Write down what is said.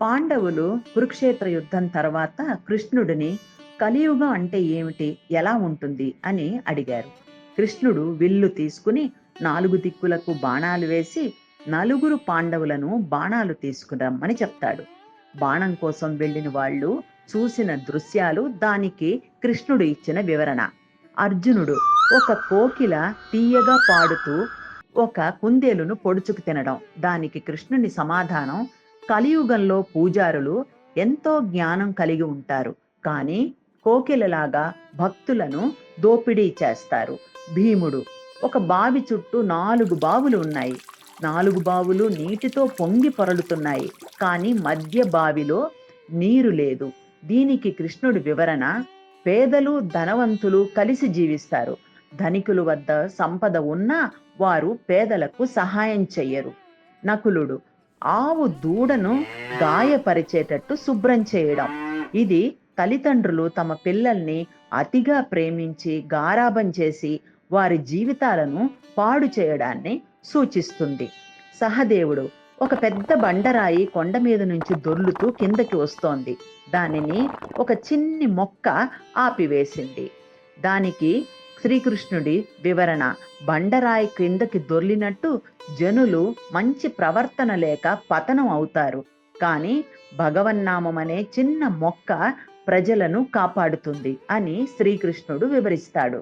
పాండవులు కురుక్షేత్ర యుద్ధం తర్వాత కృష్ణుడిని కలియుగం అంటే ఏమిటి, ఎలా ఉంటుంది అని అడిగారు. కృష్ణుడు విల్లు తీసుకుని 4 దిక్కులకు బాణాలు వేసి నలుగురు పాండవులను బాణాలు తీసుకురమ్మని చెప్తాడు. బాణం కోసం వెళ్ళిన వాళ్ళు చూసిన దృశ్యాలు దానికి కృష్ణుడు ఇచ్చిన వివరణ. అర్జునుడు ఒక కోకిల తీయగా పాడుతూ ఒక కుందేలును పొడుచుకు తినడం, దానికి కృష్ణుని సమాధానం: కలియుగంలో పూజారులు ఎంతో జ్ఞానం కలిగి ఉంటారు, కానీ కోకిలలాగా భక్తులను దోపిడీ చేస్తారు. భీముడు: ఒక బావి చుట్టూ 4 బావులు ఉన్నాయి. 4 బావులు నీటితో పొంగి పొరలుతున్నాయి, కానీ మధ్య బావిలో నీరు లేదు. దీనికి కృష్ణుడి వివరణ: పేదలు ధనవంతులు కలిసి జీవిస్తారు. ధనికుల వద్ద సంపద ఉన్నా వారు పేదలకు సహాయం చెయ్యరు. నకులుడు: ఆవు దూడను గాయపరిచేటట్టు శుభ్రం చేయడం. ఇది తల్లిదండ్రులు తమ పిల్లల్ని అతిగా ప్రేమించి గారాబం చేసి వారి జీవితాలను పాడు చేయడాన్ని సూచిస్తుంది. సహదేవుడు: ఒక పెద్ద బండరాయి కొండ మీద నుంచి దొర్లుతూ కిందకి వస్తోంది. దానిని ఒక చిన్ని మొక్క ఆపివేసింది. దానికి శ్రీకృష్ణుడి వివరణ: బండరాయి క్రిందకి దొర్లినట్టు జనులు మంచి ప్రవర్తన లేక పతనం అవుతారు, కానీ భగవన్నామం అనే చిన్న మొక్క ప్రజలను కాపాడుతుంది అని శ్రీకృష్ణుడు వివరిస్తాడు.